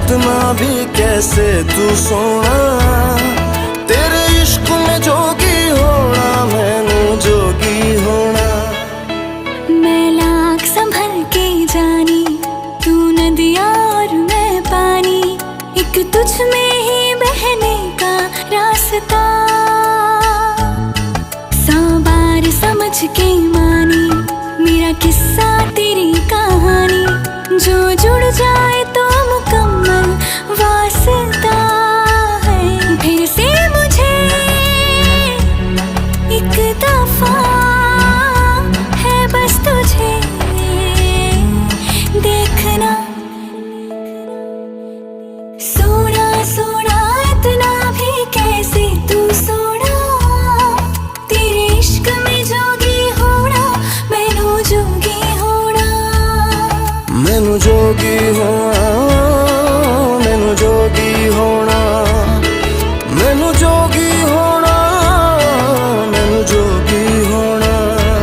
इतना भी कैसे तू सोना, तेरे इश्क में जोगी होना, मैनू जोगी होना। मैं लाख संभल के जानी, तू नदिया और मैं पानी, एक तुझ में ही बहने का रास्ता। 100 बार समझ के मानी, मेरा किस्सा तेरी कहानी, जो जुड़ जाए तो मुकम्मल वास्ता है। फिर से मुझे एक दफा है बस तुझे देखना। सोना सोना इतना भी कैसे तू सोना, तेरे इश्क में जोगी होना, मैनू जोगी होना। मैनू जोगी होना,